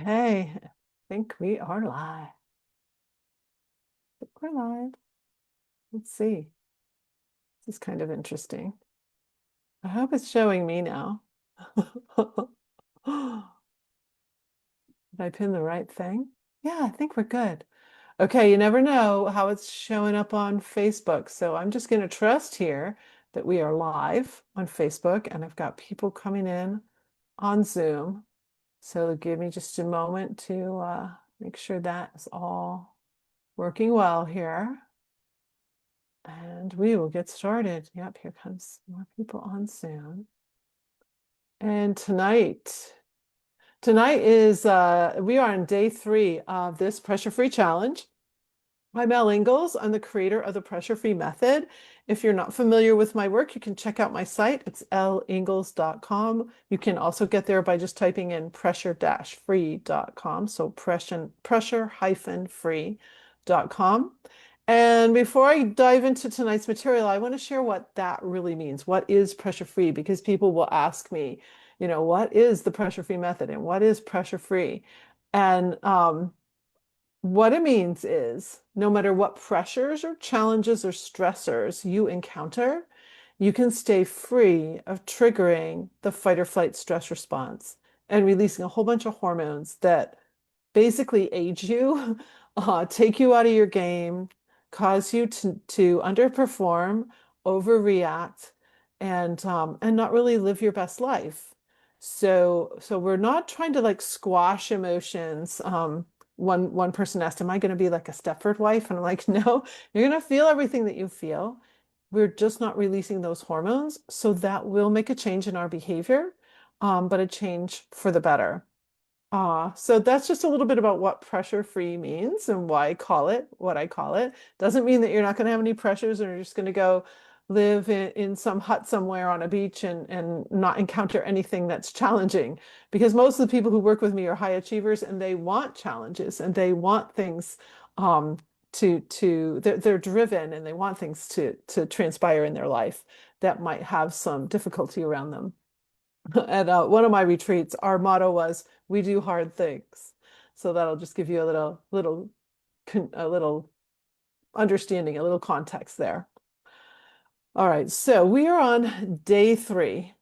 Hey, I think we are live. We're live. Let's see. This is kind of interesting. I hope it's showing me now. Did I pin the right thing? Yeah, I think we're good. Okay, you never know how it's showing up on Facebook. So I'm just going to trust here that we are live on Facebook and I've got people coming in on Zoom. So give me just a moment to make sure that is all working well here. And we will get started. Yep, here comes more people on Zoom. And tonight is we are on day 3 of this pressure-free challenge. I'm Mel Ingalls. I'm the creator of the pressure-free method. If you're not familiar with my work, you can check out my site. It's lingalls.com. You can also get there by just typing in pressure-free.com. So pressure-free.com. And before I dive into tonight's material, I want to share what that really means. What is pressure-free? Because people will ask me, what is the pressure-free method and what is pressure-free? And what it means is no matter what pressures or challenges or stressors you encounter, you can stay free of triggering the fight or flight stress response and releasing a whole bunch of hormones that basically age you, take you out of your game, cause you to underperform, overreact, and not really live your best life. So we're not trying to like squash emotions. One person asked, "Am I going to be like a Stepford wife?" And I'm like, "No, you're going to feel everything that you feel. We're just not releasing those hormones, so that will make a change in our behavior, but a change for the better." So that's just a little bit about what pressure-free means and why I call it what I call it. Doesn't mean that you're not going to have any pressures or you're just going to go live in some hut somewhere on a beach and not encounter anything that's challenging. Because most of the people who work with me are high achievers and they want challenges and they want things they're driven and they want things to transpire in their life that might have some difficulty around them. At one of my retreats, our motto was, "We do hard things." So that'll just give you a little understanding, a little context there. All right, so we are on day 3,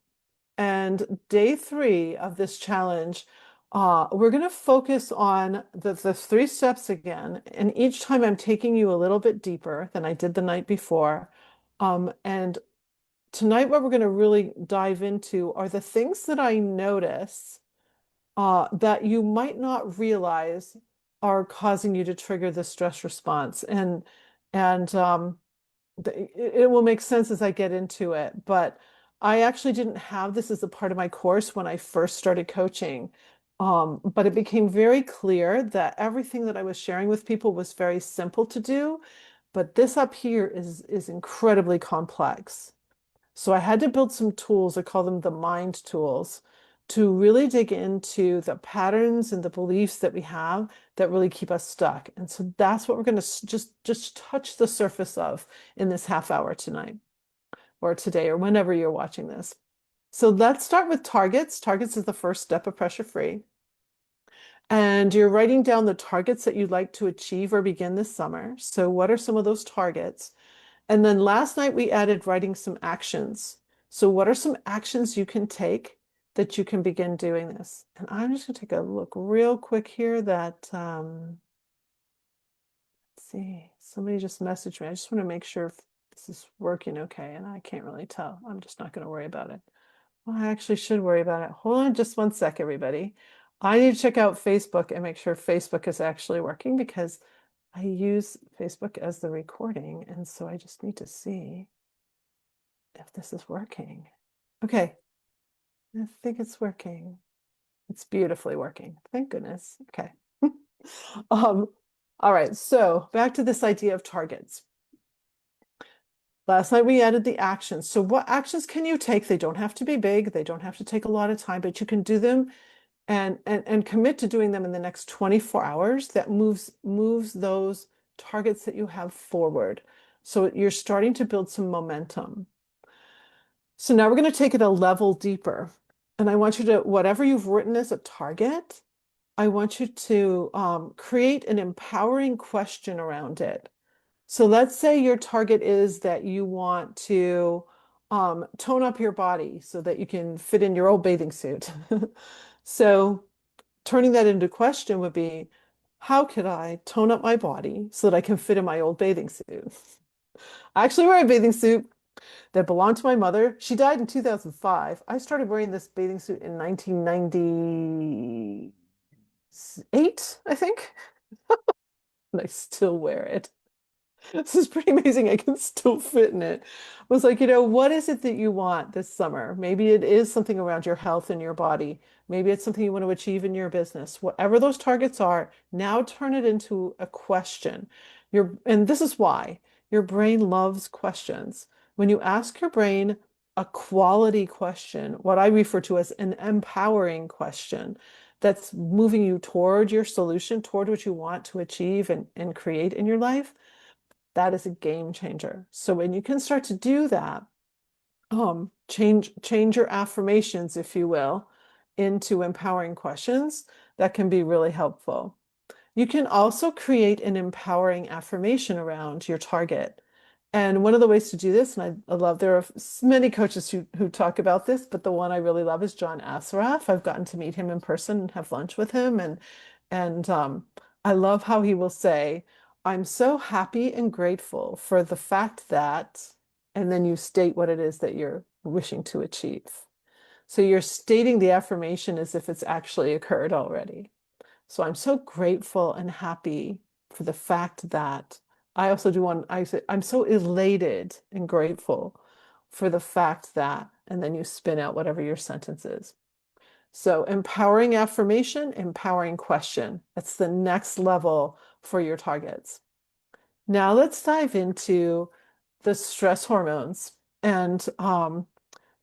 and day 3 of this challenge, we're going to focus on the 3 steps again, and each time I'm taking you a little bit deeper than I did the night before. And tonight, what we're going to really dive into are the things that I notice that you might not realize are causing you to trigger the stress response. And it will make sense as I get into it. But I actually didn't have this as a part of my course when I first started coaching. But it became very clear that everything that I was sharing with people was very simple to do. But this up here is incredibly complex. So I had to build some tools, I call them the mind tools, to really dig into the patterns and the beliefs that we have that really keep us stuck. And so that's what we're going to just touch the surface of in this half hour tonight or today or whenever you're watching this. So let's start with targets. Targets is the first step of pressure free. And you're writing down the targets that you'd like to achieve or begin this summer. So what are some of those targets? And then last night we added writing some actions. So what are some actions you can take that you can begin doing this? And I'm just going to take a look real quick here that, let's see, somebody just messaged me. I just want to make sure if this is working okay, and I can't really tell. I'm just not going to worry about it. Well, I actually should worry about it. Hold on just one sec, everybody. I need to check out Facebook and make sure Facebook is actually working because I use Facebook as the recording, and so I just need to see if this is working. Okay, I think it's working. It's beautifully working. Thank goodness. Okay. um, all right, so back to this idea of targets. Last night we added the actions. So what actions can you take? They don't have to be big. They don't have to take a lot of time, but you can do them and commit to doing them in the next 24 hours. That moves those targets that you have forward. So you're starting to build some momentum. So now we're going to take it a level deeper. And I want you to, whatever you've written as a target, I want you to create an empowering question around it. So let's say your target is that you want to tone up your body so that you can fit in your old bathing suit. So turning that into question would be, how could I tone up my body so that I can fit in my old bathing suit? I actually wear a bathing suit that belonged to my mother. She died in 2005. I started wearing this bathing suit in 1998, I think, and I still wear it. This is pretty amazing. I can still fit in it. I was like, what is it that you want this summer? Maybe it is something around your health and your body. Maybe it's something you want to achieve in your business. Whatever those targets are, now turn it into a question. And this is why your brain loves questions. When you ask your brain a quality question, what I refer to as an empowering question, that's moving you toward your solution, toward what you want to achieve and create in your life, that is a game changer. So when you can start to do that, change your affirmations, if you will, into empowering questions, that can be really helpful. You can also create an empowering affirmation around your target. And one of the ways to do this, and I love, there are many coaches who talk about this, but the one I really love is John Assaraf. I've gotten to meet him in person and have lunch with him. And I love how he will say, I'm so happy and grateful for the fact that, and then you state what it is that you're wishing to achieve. So you're stating the affirmation as if it's actually occurred already. So I'm so grateful and happy for the fact that I also do one, I say, I'm so elated and grateful for the fact that, and then you spin out whatever your sentence is. So empowering affirmation, empowering question. That's the next level for your targets. Now let's dive into the stress hormones. And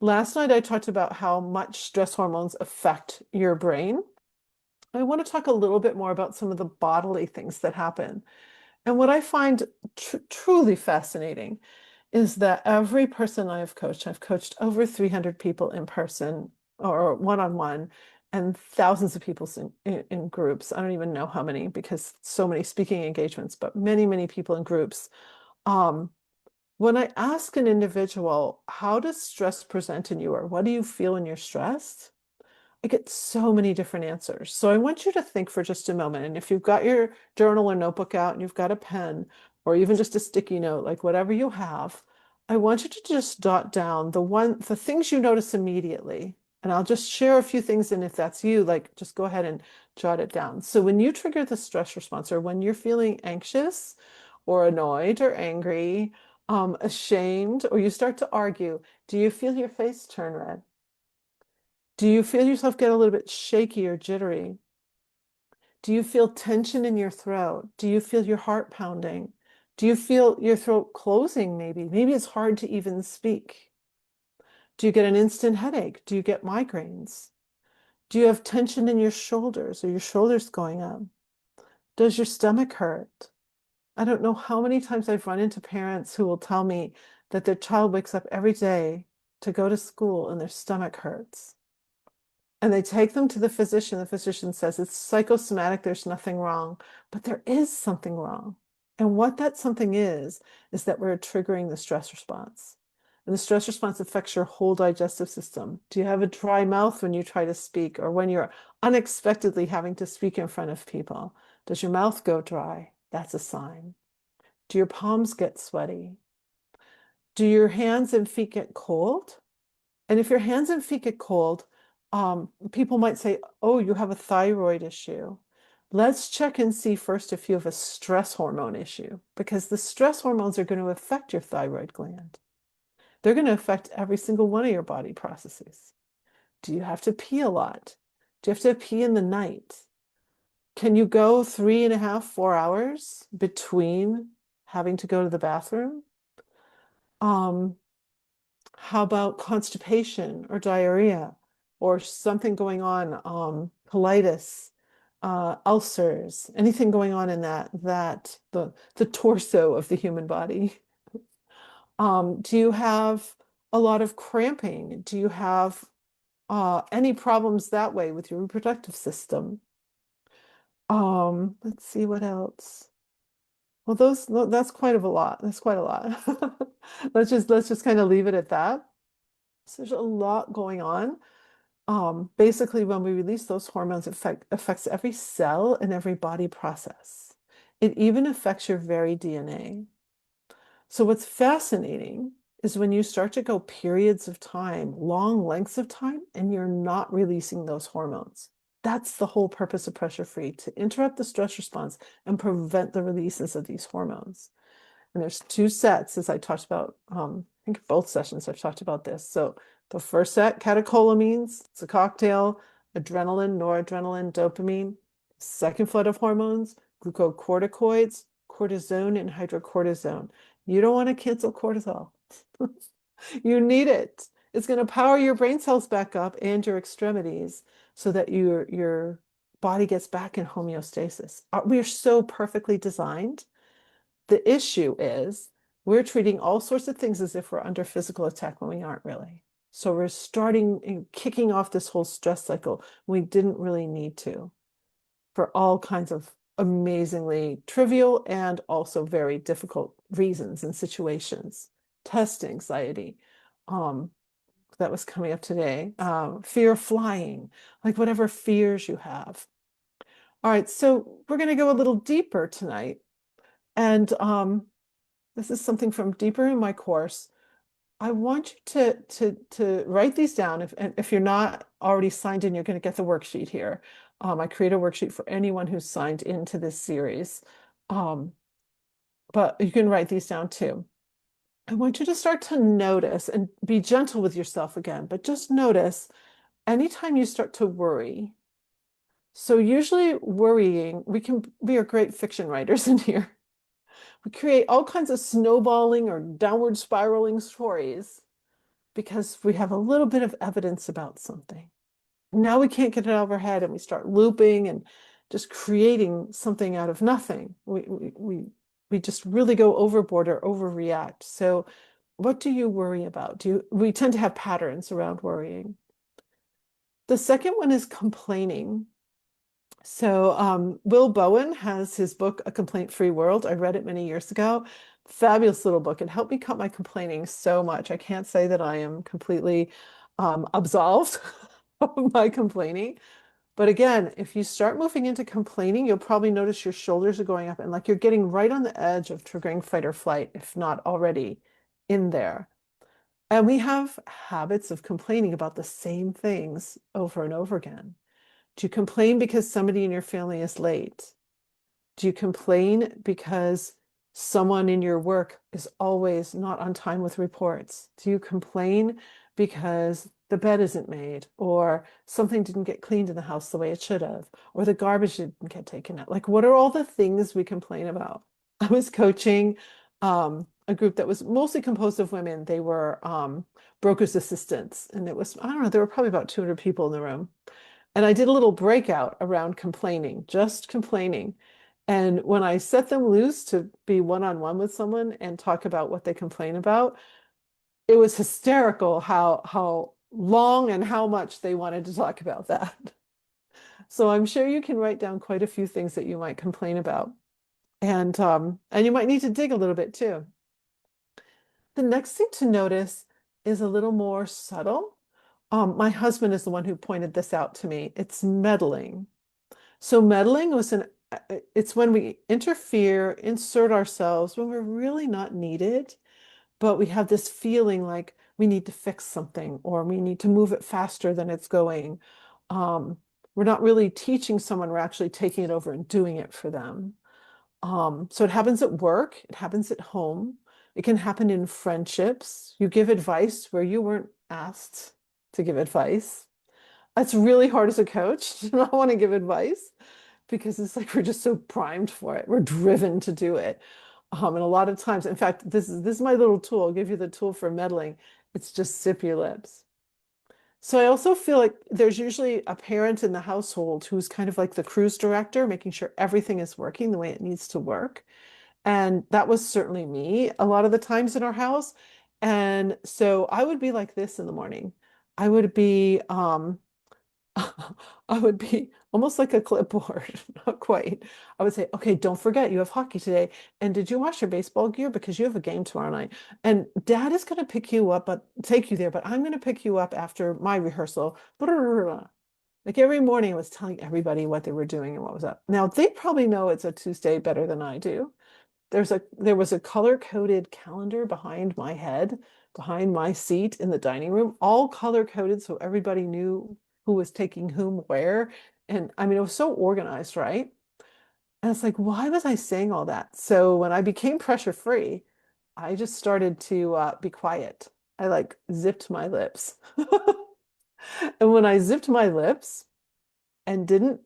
last night I talked about how much stress hormones affect your brain. I want to talk a little bit more about some of the bodily things that happen. And what I find truly fascinating is that every person I've coached over 300 people in person or one-on-one, and thousands of people in groups. I don't even know how many because so many speaking engagements, but many, many people in groups. Um, when I ask an individual, how does stress present in you, or what do you feel when you're stressed? I get so many different answers. So I want you to think for just a moment. And if you've got your journal or notebook out and you've got a pen or even just a sticky note, like whatever you have, I want you to just jot down the things you notice immediately. And I'll just share a few things. And if that's you, like just go ahead and jot it down. So when you trigger the stress response or when you're feeling anxious or annoyed or angry, ashamed, or you start to argue, do you feel your face turn red? Do you feel yourself get a little bit shaky or jittery? Do you feel tension in your throat? Do you feel your heart pounding? Do you feel your throat closing maybe? Maybe it's hard to even speak. Do you get an instant headache? Do you get migraines? Do you have tension in your shoulders or your shoulders going up? Does your stomach hurt? I don't know how many times I've run into parents who will tell me that their child wakes up every day to go to school and their stomach hurts. And they take them to the physician. The physician says it's psychosomatic, there's nothing wrong, but there is something wrong. And what that something is that we're triggering the stress response. And the stress response affects your whole digestive system. Do you have a dry mouth when you try to speak or when you're unexpectedly having to speak in front of people? Does your mouth go dry? That's a sign. Do your palms get sweaty? Do your hands and feet get cold? And if your hands and feet get cold, people might say, oh, you have a thyroid issue. Let's check and see first if you have a stress hormone issue, because the stress hormones are going to affect your thyroid gland. They're going to affect every single one of your body processes. Do you have to pee a lot? Do you have to pee in the night? Can you go 3.5, 4 hours between having to go to the bathroom? Um, How about constipation or diarrhea or something going on, colitis, ulcers, anything going on in that the torso of the human body? Do you have a lot of cramping? Do you have any problems that way with your reproductive system? Let's see what else. Well, that's quite of a lot. That's quite a lot. Let's just kind of leave it at that. So there's a lot going on. Basically, when we release those hormones, affects every cell and every body process. It even affects your very DNA. So what's fascinating is when you start to go periods of time, long lengths of time, and you're not releasing those hormones. That's the whole purpose of pressure free, to interrupt the stress response and prevent the releases of these hormones. And there's two sets, as I talked about. I think both sessions I've talked about this. So the first set, catecholamines, it's a cocktail, adrenaline, noradrenaline, dopamine. Second flood of hormones, glucocorticoids, cortisone, and hydrocortisone. You don't want to cancel cortisol. You need it. It's going to power your brain cells back up and your extremities so that your body gets back in homeostasis. We are so perfectly designed. The issue is we're treating all sorts of things as if we're under physical attack when we aren't really. So we're starting and kicking off this whole stress cycle. We didn't really need to for all kinds of amazingly trivial and also very difficult reasons and situations. Test anxiety, um, that was coming up today, fear of flying, like whatever fears you have. All right, so we're going to go a little deeper tonight. And this is something from deeper in my course. I want you to write these down. If you're not already signed in, you're going to get the worksheet here. I create a worksheet for anyone who's signed into this series. Um, but you can write these down too. I want you to start to notice and be gentle with yourself again, but just notice anytime you start to worry. So usually worrying, we are great fiction writers in here. We create all kinds of snowballing or downward spiraling stories because we have a little bit of evidence about something. Now we can't get it out of our head and we start looping and just creating something out of nothing. We just really go overboard or overreact. So what do you worry about? We tend to have patterns around worrying. The second one is complaining. So Will Bowen has his book, A Complaint-Free World. I read it many years ago. Fabulous little book. It helped me cut my complaining so much. I can't say that I am completely absolved of my complaining. But again, if you start moving into complaining, you'll probably notice your shoulders are going up and like you're getting right on the edge of triggering fight or flight, if not already in there. And we have habits of complaining about the same things over and over again. Do you complain because somebody in your family is late? Do you complain because someone in your work is always not on time with reports? Do you complain because the bed isn't made or something didn't get cleaned in the house the way it should have or the garbage didn't get taken out? Like, what are all the things we complain about? I was coaching a group that was mostly composed of women. They were brokers' assistants, and it was, I don't know, there were probably about 200 people in the room. And I did a little breakout around complaining, just complaining. And when I set them loose to be one-on-one with someone and talk about what they complain about, it was hysterical how long and how much they wanted to talk about that. So I'm sure you can write down quite a few things that you might complain about. And you might need to dig a little bit too. The next thing to notice is a little more subtle. My husband is the one who pointed this out to me. It's meddling. So meddling it's when we interfere, insert ourselves when we're really not needed, but we have this feeling like we need to fix something or we need to move it faster than it's going. Um, we're not really teaching someone, we're actually taking it over and doing it for them. So it happens at work, it happens at home, it can happen in friendships. You give advice where you weren't asked to give advice. It's really hard as a coach to not want to give advice because it's like we're just so primed for it. We're driven to do it. And a lot of times, in fact, this is my little tool. I'll give you the tool for meddling. It's just zip your lips. So I also feel like there's usually a parent in the household who's kind of like the cruise director, making sure everything is working the way it needs to work. And that was certainly me a lot of the times in our house. And so I would be like this in the morning. I would be I would be almost like a clipboard, not quite. I would say, okay, don't forget you have hockey today. And did you wash your baseball gear? Because you have a game tomorrow night. And dad is going to pick you up, but take you there, but I'm going to pick you up after my rehearsal. Like every morning, I was telling everybody what they were doing and what was up. Now, they probably know it's a Tuesday better than I do. There was a color-coded calendar behind my head, behind my seat in the dining room, all color-coded so everybody knew who was taking whom where. And I mean, it was so organized, right? And it's like, why was I saying all that? So when I became pressure-free, I just started to be quiet. I like zipped my lips. And when I zipped my lips and didn't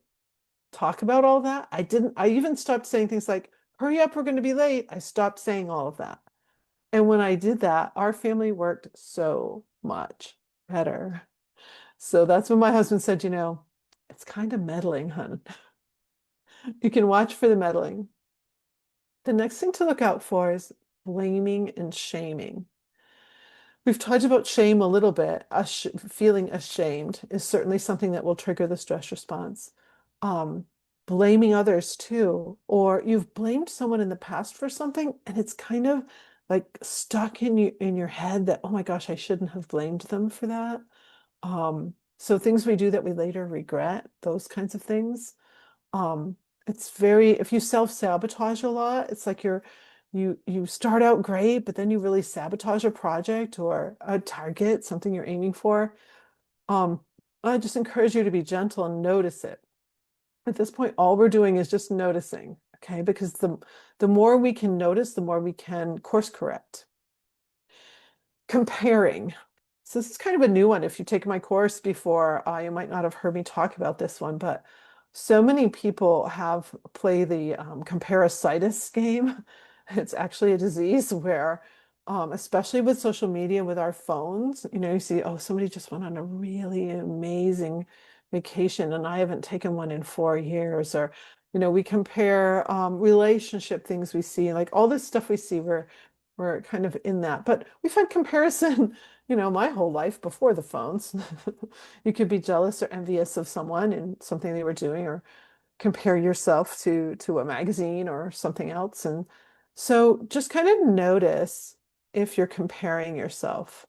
talk about all that, I even stopped saying things like, hurry up, we're going to be late. I stopped saying all of that. And when I did that, our family worked so much better. So that's when my husband said, it's kind of meddling, hun. You can watch for the meddling. The next thing to look out for is blaming and shaming. We've talked about shame a little bit. Feeling ashamed is certainly something that will trigger the stress response. Um, Blaming others too, or you've blamed someone in the past for something, and it's kind of like stuck in your head that, oh my gosh, I shouldn't have blamed them for that. So things we do that we later regret, those kinds of things. Um, it's very, if you self-sabotage a lot, it's like you start out great, but then you really sabotage a project or a target, something you're aiming for. Um, I just encourage you to be gentle and notice it. At this point, all we're doing is just noticing, okay? Because the more we can notice, the more we can course correct. Comparing. So this is kind of a new one. If you take my course before, you might not have heard me talk about this one, but so many people have play the comparisitis game. It's actually a disease where, especially with social media, with our phones, you see, oh, somebody just went on a really amazing vacation and I haven't taken one in 4 years. Or, we compare relationship things we see, like all this stuff we see, we're kind of in that. But we've had comparison my whole life before the phones. You could be jealous or envious of someone and something they were doing, or compare yourself to a magazine or something else. And so just kind of notice if you're comparing yourself.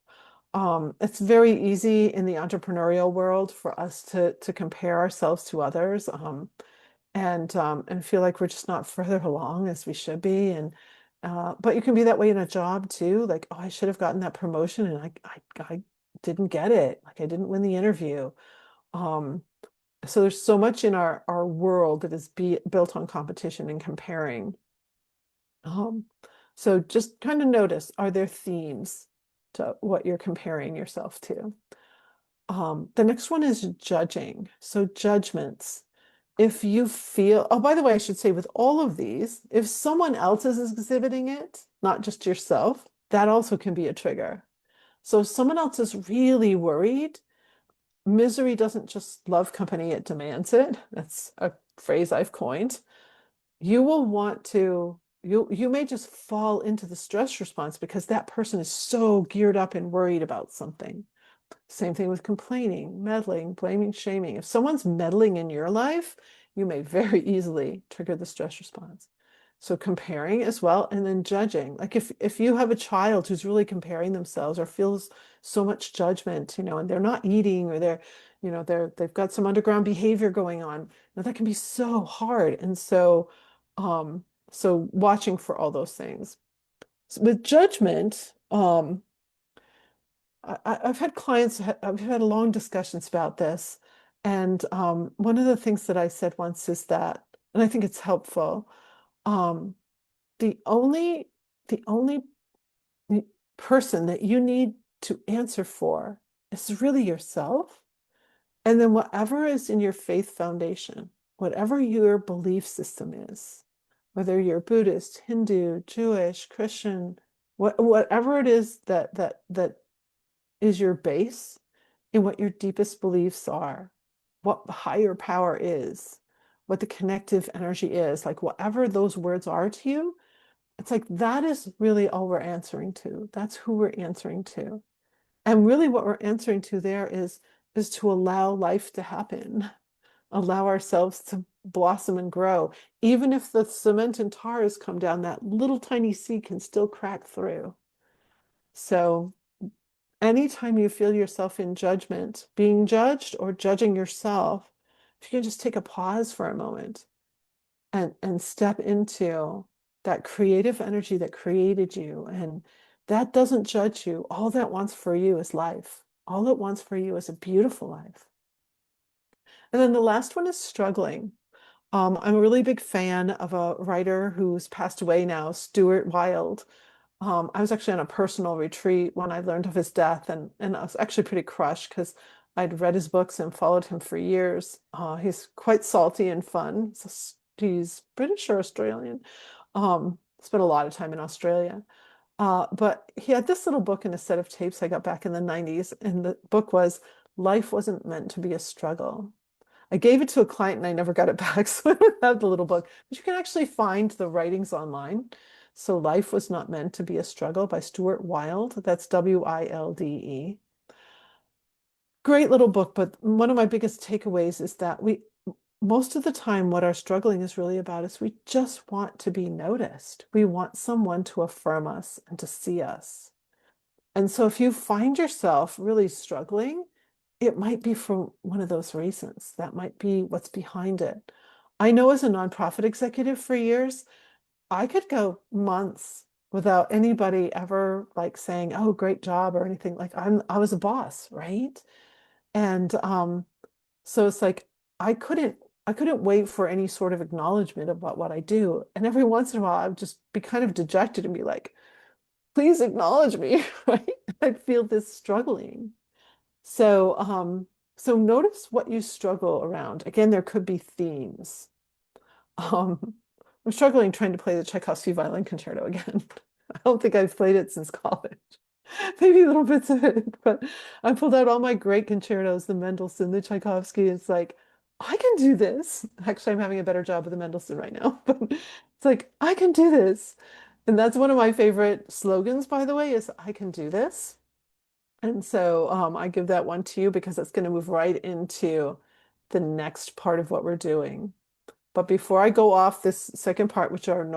It's very easy in the entrepreneurial world for us to compare ourselves to others. And feel like we're just not further along as we should be. And but you can be that way in a job too. Like, oh, I should have gotten that promotion and I didn't get it. Like I didn't win the interview. Um, so there's so much in our world that is built on competition and comparing. Um, so just kind of notice, are there themes to what you're comparing yourself to? The next one is judging. So judgments. If you feel, oh, by the way, I should say with all of these, if someone else is exhibiting it, not just yourself, that also can be a trigger. So if someone else is really worried, misery doesn't just love company, it demands it. That's a phrase I've coined. You will want to, you may just fall into the stress response because that person is so geared up and worried about something. Same thing with complaining, meddling, blaming, shaming. If someone's meddling in your life, you may very easily trigger the stress response. So comparing as well, and then judging. Like if you have a child who's really comparing themselves or feels so much judgment, and they're not eating, or they've got some underground behavior going on, that can be so hard. And so watching for all those things. With judgment, I've had clients, I've had long discussions about this. And one of the things that I said once is that, and I think it's helpful, um, the only the only person that you need to answer for is really yourself. And then whatever is in your faith foundation, whatever your belief system is, whether you're Buddhist, Hindu, Jewish, Christian, whatever it is that is your base in what your deepest beliefs are, what the higher power is, what the connective energy is, like whatever those words are to you, it's like that is really all we're answering to. That's who we're answering to. And really what we're answering to there is is to allow life to happen, allow ourselves to blossom and grow. Even if the cement and tar has come down, that little tiny seed can still crack through. So anytime you feel yourself in judgment, being judged or judging yourself, if you can just take a pause for a moment and step into that creative energy that created you, and that doesn't judge you. All that wants for you is life. All it wants for you is a beautiful life. And then the last one is struggling. I'm a really big fan of a writer who's passed away now, Stuart Wilde. I was actually on a personal retreat when I learned of his death, and I was actually pretty crushed because I'd read his books and followed him for years. He's quite salty and fun. He's British or Australian. Spent a lot of time in Australia. But he had this little book in a set of tapes I got back in the 90s, and the book was Life Wasn't Meant to Be a Struggle. I gave it to a client and I never got it back, so I don't have the little book. But you can actually find the writings online. So Life Was Not Meant to Be a Struggle by Stuart Wilde. That's Wilde. Great little book, but one of my biggest takeaways is that most of the time, what our struggling is really about is we just want to be noticed. We want someone to affirm us and to see us. And so if you find yourself really struggling, it might be for one of those reasons. That might be what's behind it. I know as a nonprofit executive for years, I could go months without anybody ever like saying, "Oh, great job," or anything. Like I was a boss, right? And so it's like I couldn't I couldn't wait for any sort of acknowledgement about what I do. And every once in a while, I would just be kind of dejected and be like, please acknowledge me, right? I'd feel this struggling. So, so notice what you struggle around. Again, there could be themes. Um, I'm struggling trying to play the Tchaikovsky violin concerto again. I don't think I've played it since college. Maybe little bits of it, but I pulled out all my great concertos, the Mendelssohn, the Tchaikovsky. It's like, I can do this. Actually, I'm having a better job with the Mendelssohn right now, but it's like, I can do this. And that's one of my favorite slogans, by the way, is I can do this. And so I give that one to you because it's going to move right into the next part of what we're doing. But before I go off this second part, which are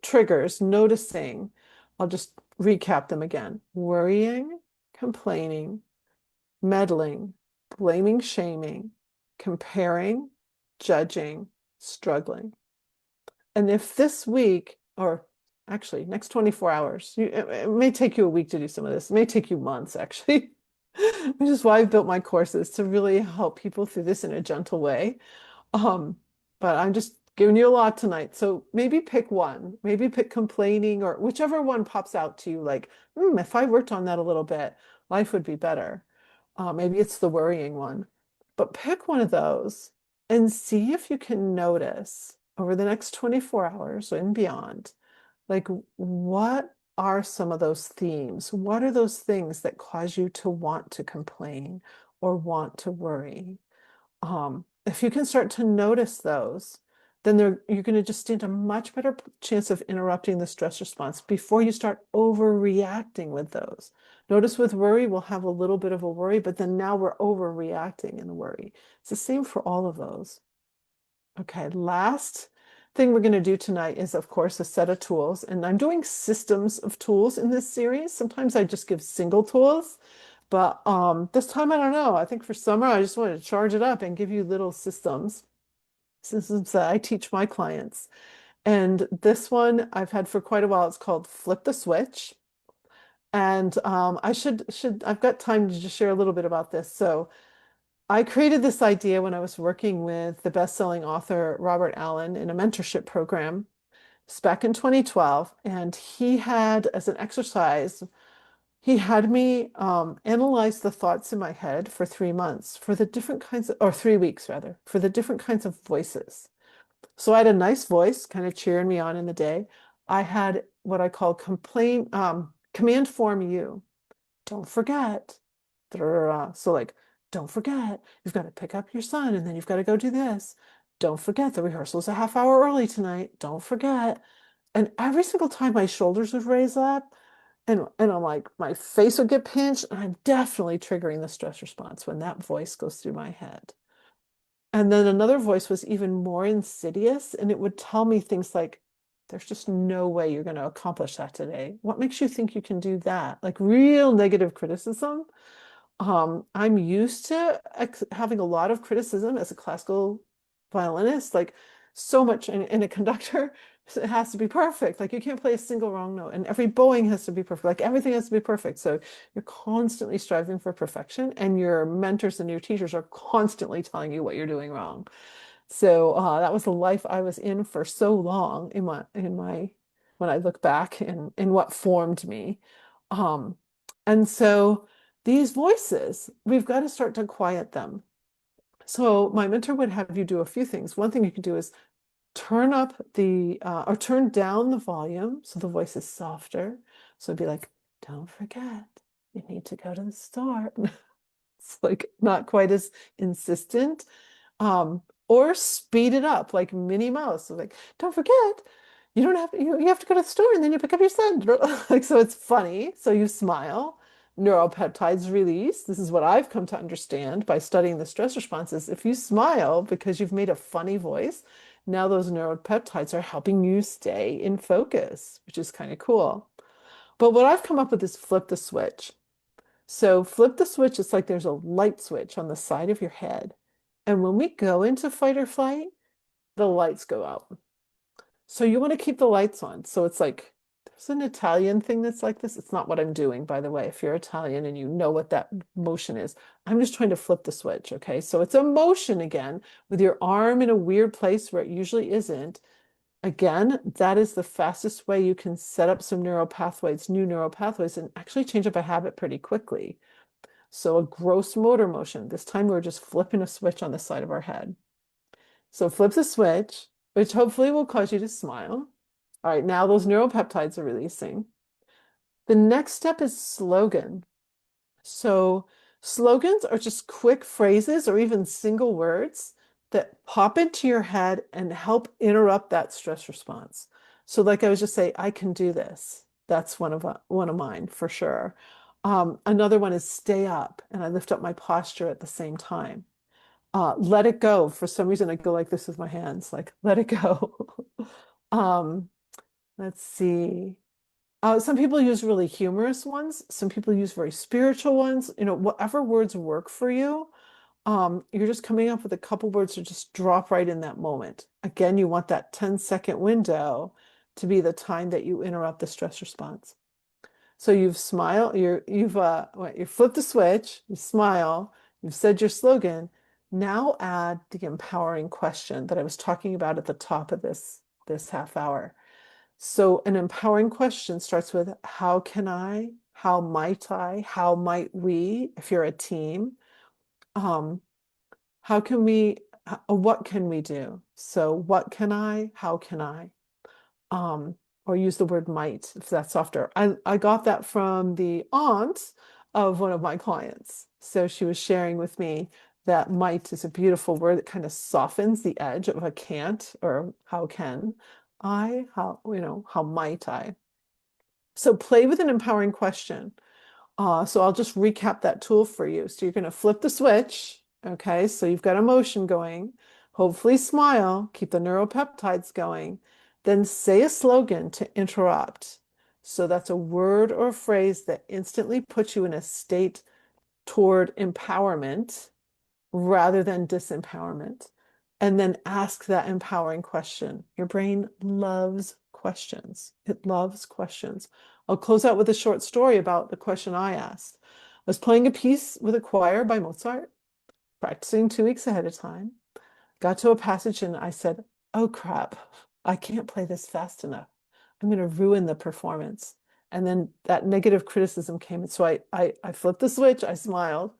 triggers, noticing, I'll just recap them again. Worrying, complaining, meddling, blaming, shaming, comparing, judging, struggling. And if this week, or actually next 24 hours, it may take you a week to do some of this. It may take you months, actually, which is why I've built my courses to really help people through this in a gentle way. Um, but I'm just giving you a lot tonight. So maybe pick one, maybe pick complaining or whichever one pops out to you like, if I worked on that a little bit, life would be better. Maybe it's the worrying one, but pick one of those and see if you can notice over the next 24 hours and beyond, like what are some of those themes? What are those things that cause you to want to complain or want to worry? If you can start to notice those, then you're going to just stand a much better chance of interrupting the stress response before you start overreacting with those. Notice with worry, we'll have a little bit of a worry, but then now we're overreacting in the worry. It's the same for all of those. Okay, last thing we're going to do tonight is, of course, a set of tools. And I'm doing systems of tools in this series. Sometimes I just give single tools. But this time, I don't know. I think for summer, I just want to charge it up and give you little systems that I teach my clients. And this one I've had for quite a while. It's called Flip the Switch. And I've got time to just share a little bit about this. So I created this idea when I was working with the best-selling author Robert Allen in a mentorship program. It's back in 2012. And he had, as an exercise, he had me analyze the thoughts in my head for 3 months for the different kinds of, or 3 weeks rather, for the different kinds of voices. So I had a nice voice kind of cheering me on in the day. I had what I call command form you. Don't forget. So like, don't forget, you've got to pick up your son and then you've got to go do this. Don't forget the rehearsal's a half hour early tonight. Don't forget. And every single time my shoulders would raise up, And I'm like, my face would get pinched, and I'm definitely triggering the stress response when that voice goes through my head. And then another voice was even more insidious, and it would tell me things like, there's just no way you're going to accomplish that today. What makes you think you can do that? Like real negative criticism. I'm used to having a lot of criticism as a classical violinist, like so much, and a conductor, it has to be perfect. Like you can't play a single wrong note, and every bowing has to be perfect. Like everything has to be perfect. So you're constantly striving for perfection, and your mentors and your teachers are constantly telling you what you're doing wrong. So that was the life I was in for so long in my when I look back and in what formed me. Um, and so these voices, we've got to start to quiet them. So my mentor would have you do a few things. One thing you can do is turn up the or turn down the volume so the voice is softer. So it'd be like, don't forget, you need to go to the store. It's like not quite as insistent. Um, or speed it up like Minnie Mouse. So like, don't forget, you don't have you have to go to the store and then you pick up your son. Like so it's funny. So you smile. Neuropeptides release. This is what I've come to understand by studying the stress responses. If you smile because you've made a funny voice, now those neuropeptides are helping you stay in focus, which is kind of cool. But what I've come up with is flip the switch. So flip the switch, it's like there's a light switch on the side of your head. And when we go into fight or flight, the lights go out. So you want to keep the lights on. So it's like there's an Italian thing that's like this. It's not what I'm doing, by the way. If you're Italian and you know what that motion is, I'm just trying to flip the switch. Okay. So it's a motion again with your arm in a weird place where it usually isn't. Again, that is the fastest way you can set up some neural pathways, new neural pathways, and actually change up a habit pretty quickly. So a gross motor motion. This time we're just flipping a switch on the side of our head. So flip the switch, which hopefully will cause you to smile. All right, now those neuropeptides are releasing. The next step is slogan. So slogans are just quick phrases or even single words that pop into your head and help interrupt that stress response. So like I was just saying, I can do this. That's one of mine for sure. Another one is stay up, and I lift up my posture at the same time. Let it go. For some reason, I go like this with my hands, like let it go. um, let's see. Some people use really humorous ones. Some people use very spiritual ones. You know, whatever words work for you. You're just coming up with a couple words to just drop right in that moment. Again, you want that 10-second window to be the time that you interrupt the stress response. So you've smiled, you flipped the switch, you smile, you've said your slogan. Now add the empowering question that I was talking about at the top of this half hour. So an empowering question starts with how can I, how might we, if you're a team, um, how can we, what can we do? So what can I, how can I? um, or use the word might if that's softer. I got that from the aunt of one of my clients. So she was sharing with me that might is a beautiful word that kind of softens the edge of a can't or how can I, how might I? So play with an empowering question. So I'll just recap that tool for you. So you're going to flip the switch. Okay, so you've got emotion going. Hopefully smile, keep the neuropeptides going. Then say a slogan to interrupt. So that's a word or phrase that instantly puts you in a state toward empowerment rather than disempowerment. And then ask that empowering question. Your brain loves questions. It loves questions. I'll close out with a short story about the question I asked. I was playing a piece with a choir by Mozart, practicing 2 weeks ahead of time. Got to a passage and I said, oh crap, I can't play this fast enough. I'm going to ruin the performance. And then that negative criticism came. And so I flipped the switch. I smiled.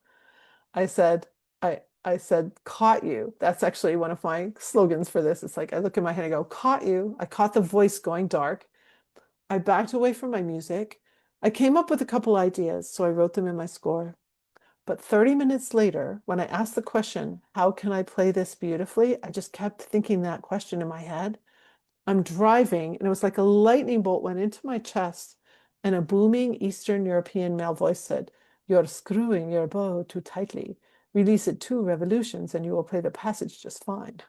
I said, I said, caught you. That's actually one of my slogans for this. It's like I look in my head and I go, caught you. I caught the voice going dark. I backed away from my music. I came up with a couple ideas, so I wrote them in my score. But 30 minutes later, when I asked the question, how can I play this beautifully? I just kept thinking that question in my head. I'm driving, and it was like a lightning bolt went into my chest and a booming Eastern European male voice said, "You're screwing your bow too tightly. Release it 2 revolutions and you will play the passage just fine."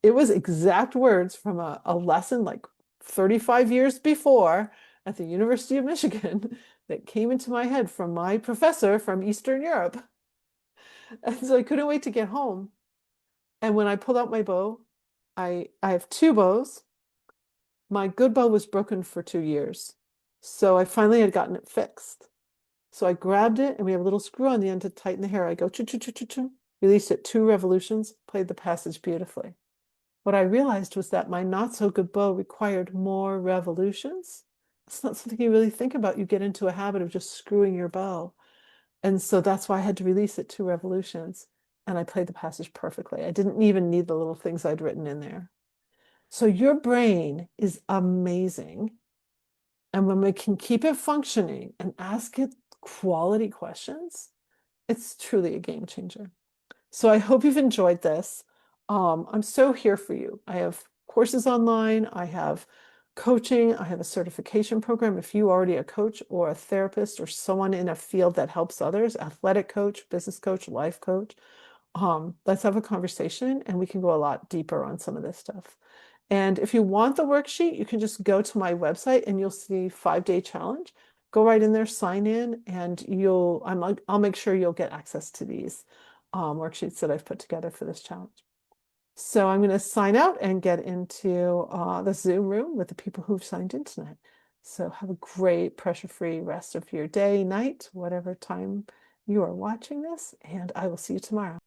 It was exact words from a lesson like 35 years before at the University of Michigan that came into my head from my professor from Eastern Europe. And so I couldn't wait to get home. And when I pulled out my bow, I have 2 bows. My good bow was broken for 2 years. So I finally had gotten it fixed. So I grabbed it and we have a little screw on the end to tighten the hair. I go choo choo choo choo choo, released it 2 revolutions, played the passage beautifully. What I realized was that my not so good bow required more revolutions. It's not something you really think about. You get into a habit of just screwing your bow. And so that's why I had to release it 2 revolutions. And I played the passage perfectly. I didn't even need the little things I'd written in there. So your brain is amazing. And when we can keep it functioning and ask it quality questions, it's truly a game changer. So I hope you've enjoyed this. I'm so here for you. I have courses online. I have coaching. I have a certification program. If you are already a coach or a therapist or someone in a field that helps others, athletic coach, business coach, life coach, let's have a conversation and we can go a lot deeper on some of this stuff. And if you want the worksheet, you can just go to my website and you'll see 5-day challenge. Go right in there, sign in, and I'll make sure you'll get access to these worksheets that I've put together for this challenge. So I'm going to sign out and get into the Zoom room with the people who've signed in tonight. So have a great pressure-free rest of your day, night, whatever time you are watching this, and I will see you tomorrow.